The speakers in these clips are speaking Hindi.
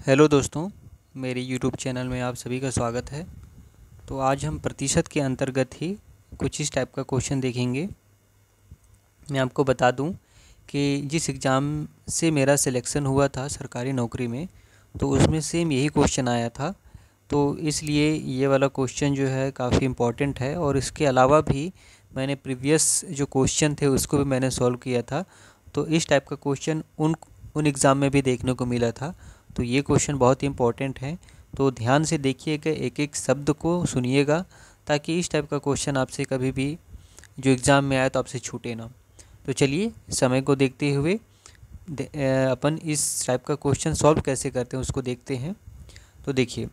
हेलो दोस्तों, मेरे यूट्यूब चैनल में आप सभी का स्वागत है। तो आज हम प्रतिशत के अंतर्गत ही कुछ इस टाइप का क्वेश्चन देखेंगे। मैं आपको बता दूं कि जिस एग्ज़ाम से मेरा सिलेक्शन हुआ था सरकारी नौकरी में, तो उसमें सेम यही क्वेश्चन आया था। तो इसलिए ये वाला क्वेश्चन जो है काफ़ी इम्पोर्टेंट है, और इसके अलावा भी मैंने प्रीवियस जो क्वेश्चन थे उसको भी मैंने सॉल्व किया था। तो इस टाइप का क्वेश्चन उन एग्ज़ाम में भी देखने को मिला था। तो ये क्वेश्चन बहुत ही इम्पोर्टेंट है, तो ध्यान से देखिएगा, एक एक शब्द को सुनिएगा, ताकि इस टाइप का क्वेश्चन आपसे कभी भी जो एग्ज़ाम में आए तो आपसे छूटे ना। तो चलिए समय को देखते हुए अपन इस टाइप का क्वेश्चन सॉल्व कैसे करते हैं उसको देखते हैं। तो देखिए,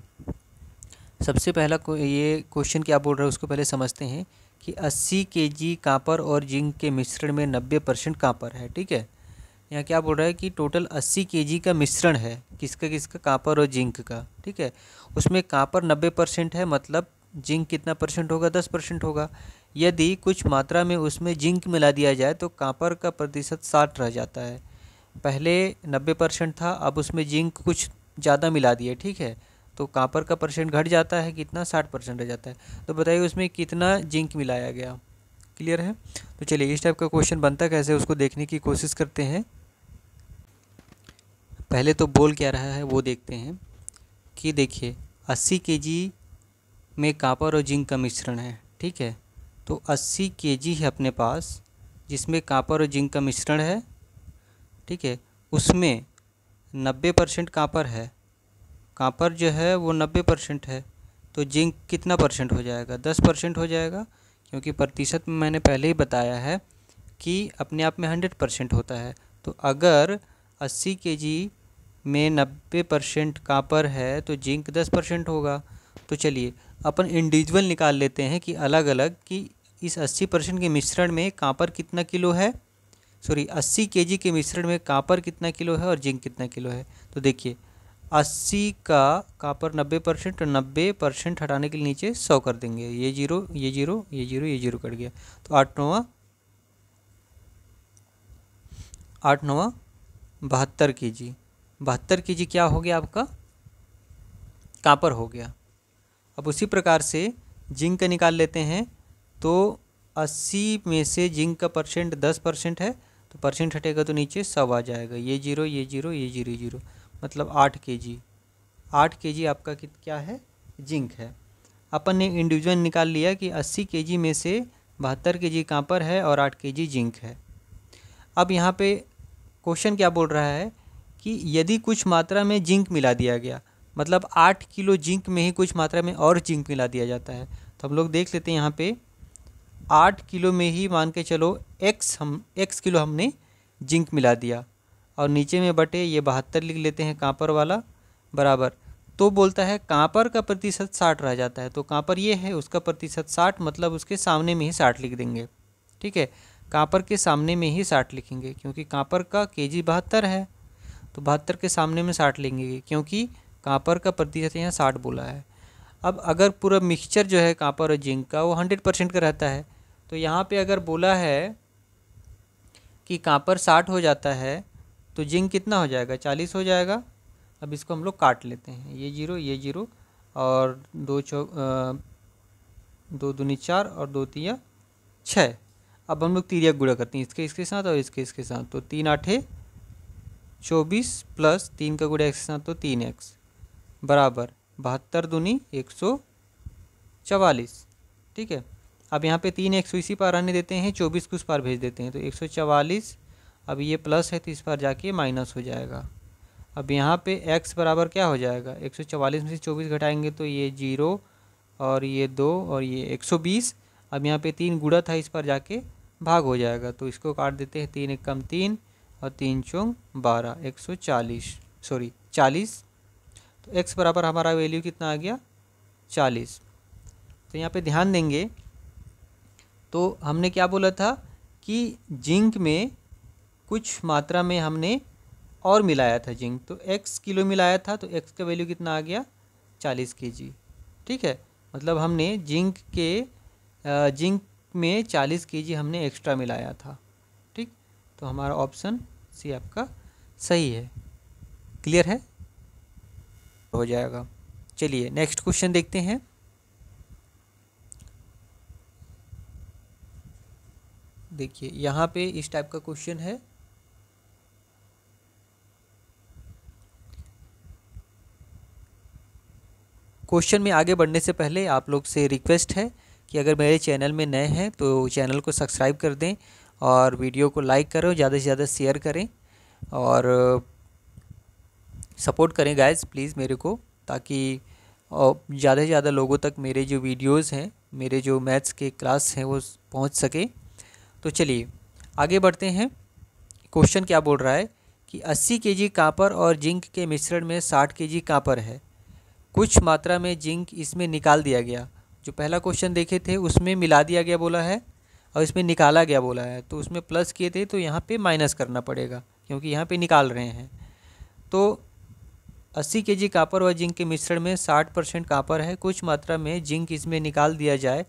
सबसे पहला ये क्वेश्चन क्या बोल रहा है उसको पहले समझते हैं कि 80 केजी कॉपर और जिंक के मिश्रण में 90% कॉपर है। ठीक है, यहाँ क्या बोल रहा है कि टोटल 80 केजी का मिश्रण है, किसका किसका, कॉपर और जिंक का। ठीक है, उसमें कॉपर 90% है, मतलब जिंक कितना परसेंट होगा, 10% होगा। यदि कुछ मात्रा में उसमें जिंक मिला दिया जाए तो कॉपर का प्रतिशत 60 रह जाता है। पहले 90% था, अब उसमें जिंक कुछ ज़्यादा मिला दिए। ठीक है, तो कॉपर का परसेंट घट जाता है, कितना, 60% रह जाता है। तो बताइए उसमें कितना जिंक मिलाया गया। क्लियर है? तो चलिए इस टाइप का क्वेश्चन बनता कैसे उसको देखने की कोशिश करते हैं। पहले तो बोल क्या रहा है वो देखते हैं कि देखिए 80 केजी में कॉपर और जिंक का मिश्रण है। ठीक है, तो 80 केजी है अपने पास, जिसमें कॉपर और जिंक का मिश्रण है। ठीक है, उसमें 90% कॉपर है, कॉपर जो है वो 90% है, तो जिंक कितना परसेंट हो जाएगा, 10% हो जाएगा, क्योंकि प्रतिशत में मैंने पहले ही बताया है कि अपने आप में 100% होता है। तो अगर 80 केजी में 90% कॉपर है तो जिंक 10% होगा। तो चलिए अपन इंडिविजुअल निकाल लेते हैं कि अलग अलग, कि इस 80% के मिश्रण में कॉपर कितना किलो है, 80 केजी के मिश्रण में कॉपर कितना किलो है और जिंक कितना किलो है। तो देखिए 80 का कॉपर 90%, और 90% हटाने के लिए नीचे 100 कर देंगे। ये जीरो, ये जीरो, ये जीरो, ये जीरो कट गया। तो 8 नवा 72 केजी। 72 केजी क्या हो गया आपका, कॉपर हो गया। अब उसी प्रकार से जिंक का निकाल लेते हैं। तो 80 में से जिंक का परसेंट 10% है, तो परसेंट हटेगा तो नीचे 100 आ जाएगा। ये जीरो, ये जीरो, ये जीरो, ये जीरो, मतलब 8 केजी। 8 केजी आपका क्या है, जिंक है। अपन ने इंडिविजुअल निकाल लिया कि 80 केजी में से 72 केजी कॉपर है और 8 केजी जिंक है। अब यहाँ पे क्वेश्चन क्या बोल रहा है कि यदि कुछ मात्रा में जिंक मिला दिया गया, मतलब 8 किलो जिंक में ही कुछ मात्रा में और जिंक मिला दिया जाता है। तो हम लोग देख लेते हैं यहाँ पे 8 किलो में ही मान के चलो x किलो हमने जिंक मिला दिया, और नीचे में बटे ये 72 लिख लेते हैं कॉपर वाला, बराबर। तो बोलता है कॉपर का प्रतिशत 60 रह जाता है। तो कॉपर ये है, उसका प्रतिशत 60, मतलब उसके सामने में ही 60 लिख देंगे। ठीक है, कॉपर के सामने में ही 60 लिखेंगे, क्योंकि कॉपर का केजी 72 है, तो 72 के सामने में 60 लेंगे, क्योंकि कॉपर का प्रतिशत यहाँ 60 बोला है। अब अगर पूरा मिक्सचर जो है कॉपर और जिंक का वो 100% का रहता है, तो यहाँ पे अगर बोला है कि कॉपर 60 हो जाता है तो जिंक कितना हो जाएगा, 40 हो जाएगा। अब इसको हम लोग काट लेते हैं, ये जीरो, ये जीरो, और दो दूनी 4 और 2 तिया 6। अब हम लोग तिर्यक गुणा करते हैं, इसके साथ और इसके साथ। तो 3 आठे 24 प्लस 3 का गुणा x के साथ, तो 3x, बराबर 72 दूनी 144। ठीक है, अब यहाँ पे 3x इसी पार आने देते हैं, 24 को उस पार भेज देते हैं, तो 144। अब ये प्लस है तो इस पार जाके माइनस हो जाएगा। अब यहाँ पे x बराबर क्या हो जाएगा, 144 में से 24 घटाएंगे तो ये 0 और ये 2 और ये 120। अब यहाँ पे 3 गुणा था, इस पर जाके भाग हो जाएगा, तो इसको काट देते हैं। 3 एकम 3 और 3 चौंग 12, 140, 40। तो x बराबर हमारा वैल्यू कितना आ गया, 40। तो यहाँ पे ध्यान देंगे, तो हमने क्या बोला था कि जिंक में कुछ मात्रा में हमने और मिलाया था जिंक, तो x किलो मिलाया था, तो x का वैल्यू कितना आ गया, 40 केजी। ठीक है, मतलब हमने जिंक में 40 केजी हमने एक्स्ट्रा मिलाया था। ठीक, तो हमारा ऑप्शन सी आपका सही है। क्लियर है? हो जाएगा। चलिए नेक्स्ट क्वेश्चन देखते हैं। देखिए यहाँ पे इस टाइप का क्वेश्चन है। क्वेश्चन में आगे बढ़ने से पहले आप लोग से रिक्वेस्ट है कि अगर मेरे चैनल में नए हैं तो चैनल को सब्सक्राइब कर दें और वीडियो को लाइक करें, ज़्यादा से ज़्यादा शेयर करें और सपोर्ट करें गाइस प्लीज़ मेरे को, ताकि ज़्यादा से ज़्यादा लोगों तक मेरे जो वीडियोस हैं, मेरे जो मैथ्स के क्लास हैं वो पहुंच सके। तो चलिए आगे बढ़ते हैं। क्वेश्चन क्या बोल रहा है कि 80 केजी कॉपर और जिंक के मिश्रण में 60 केजी कॉपर है, कुछ मात्रा में जिंक इसमें निकाल दिया गया। जो पहला क्वेश्चन देखे थे उसमें मिला दिया गया बोला है और इसमें निकाला गया बोला है, तो उसमें प्लस किए थे तो यहाँ पे माइनस करना पड़ेगा क्योंकि यहाँ पे निकाल रहे हैं। तो 80 केजी कॉपर व जिंक के मिश्रण में 60% कॉपर है, कुछ मात्रा में जिंक इसमें निकाल दिया जाए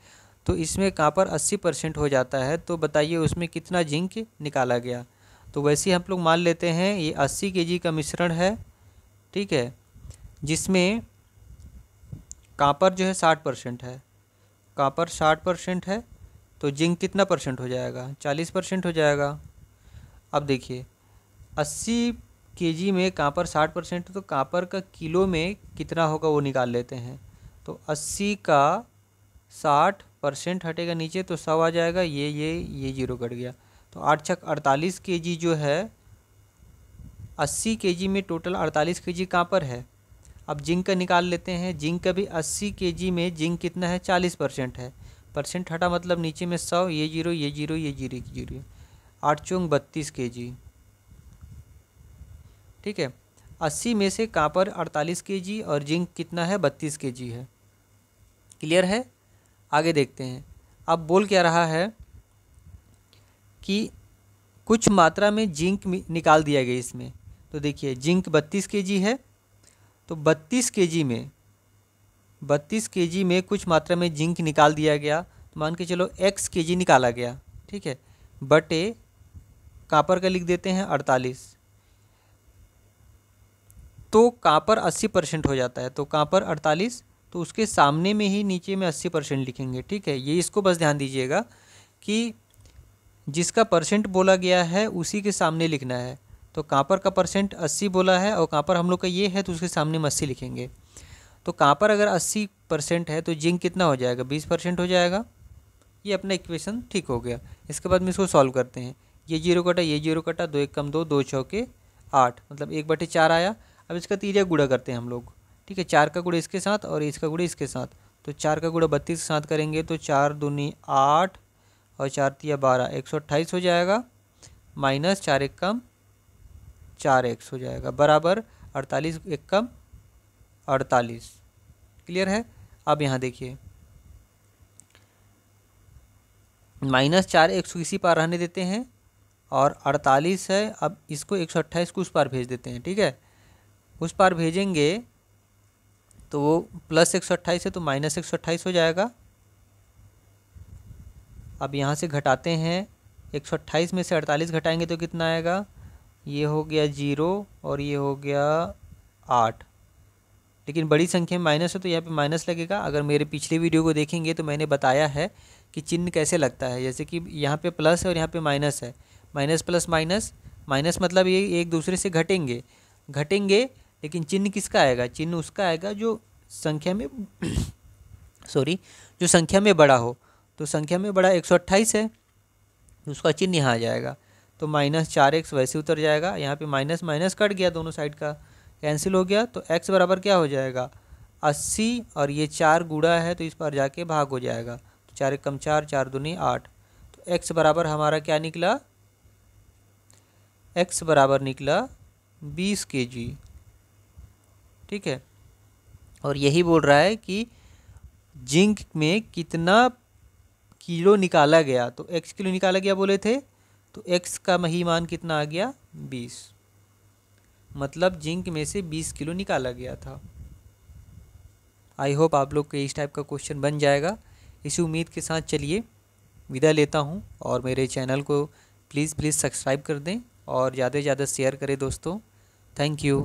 तो इसमें कॉपर 80% हो जाता है, तो बताइए उसमें कितना जिंक निकाला गया। तो वैसे हम लोग मान लेते हैं ये 80 केजी का मिश्रण है, ठीक है, जिसमें कॉपर जो है 60% है, कॉपर 60% है, तो जिंक कितना परसेंट हो जाएगा, 40% हो जाएगा। अब देखिए 80 केजी में कॉपर 60% तो कॉपर का किलो में कितना होगा वो निकाल लेते हैं। तो 80 का 60% हटेगा नीचे तो 100 आ जाएगा, ये जीरो कट गया। तो 8 छक 48 केजी जो है, 80 केजी में टोटल 48 केजी कॉपर है। अब जिंक का निकाल लेते हैं। जिंक का भी 80 केजी में जिंक कितना है, 40% है। परसेंट हटा मतलब नीचे में 100, ये जीरो ये जीरो ये जीरो जीरो, 8 चौंग 32 केजी, ठीक है। 80 में से कॉपर 48 केजी और जिंक कितना है, 32 केजी है। क्लियर है। आगे देखते हैं। अब बोल क्या रहा है कि कुछ मात्रा में जिंक निकाल दिया गया इसमें। तो देखिए जिंक 32 केजी है, तो 32 केजी में कुछ मात्रा में जिंक निकाल दिया गया, तो मान के चलो x केजी निकाला गया, ठीक है, बटे कॉपर का लिख देते हैं 48। तो कॉपर 80% हो जाता है, तो कॉपर 48, तो उसके सामने में ही नीचे में 80% लिखेंगे, ठीक है। ये इसको बस ध्यान दीजिएगा कि जिसका परसेंट बोला गया है उसी के सामने लिखना है। तो कॉपर का परसेंट 80 बोला है और कॉपर हम लोग का ये है, तो उसके सामने में 80 लिखेंगे। तो कॉपर अगर 80% है तो जिंक कितना हो जाएगा, 20% हो जाएगा। ये अपना इक्वेशन ठीक हो गया। इसके बाद में इसको सॉल्व करते हैं। ये जीरो कटा, ये जीरो कटा, 2 1 2, 2 चौके 8, मतलब 1/4 आया। अब इसका तीरिया गुणा करते हैं हम लोग, ठीक है। 4 का गुणा इसके साथ और इसका गुणा इसके साथ, तो 4 का गुणा 32 के साथ करेंगे तो 4 दूनी 8 और 4 तिया 12, 128 हो जाएगा, माइनस 4 1 कम 4x हो जाएगा, बराबर 48 1 कम 48। क्लियर है। अब यहाँ देखिए माइनस 4x इसी पार रहने देते हैं और 48 है, अब इसको 128 को उस पार भेज देते हैं, ठीक है। उस पार भेजेंगे तो वो प्लस 128 है तो माइनस 128 हो जाएगा। अब यहाँ से घटाते हैं, 128 में से 48 घटाएंगे तो कितना आएगा, ये हो गया 0 और ये हो गया 8। लेकिन बड़ी संख्या में माइनस है तो यहाँ पे माइनस लगेगा। अगर मेरे पिछले वीडियो को देखेंगे तो मैंने बताया है कि चिन्ह कैसे लगता है। जैसे कि यहाँ पे प्लस है और यहाँ पे माइनस है, माइनस प्लस माइनस, माइनस मतलब ये एक दूसरे से घटेंगे, लेकिन चिन्ह किसका आएगा, चिन्ह उसका आएगा जो संख्या में जो संख्या में बड़ा हो। तो संख्या में बड़ा 128 है, उसका चिन्ह यहाँ आ जाएगा। तो माइनस 4x वैसे उतर जाएगा, यहाँ पे माइनस माइनस कट गया, दोनों साइड का कैंसिल हो गया। तो x बराबर क्या हो जाएगा, 80, और ये 4 गुणा है तो इस पर जाके भाग हो जाएगा। तो 4 1 कम 4, 4 दूनी 8। तो x बराबर हमारा क्या निकला, x बराबर निकला 20 kg, ठीक है। और यही बोल रहा है कि जिंक में कितना किलो निकाला गया, तो x किलो निकाला गया बोले थे, तो x का ही मान कितना आ गया, 20, मतलब जिंक में से 20 किलो निकाला गया था। आई होप आप लोग को इस टाइप का क्वेश्चन बन जाएगा। इसी उम्मीद के साथ चलिए विदा लेता हूँ, और मेरे चैनल को प्लीज़ सब्सक्राइब कर दें और ज़्यादा से ज़्यादा शेयर करें दोस्तों। Thank you.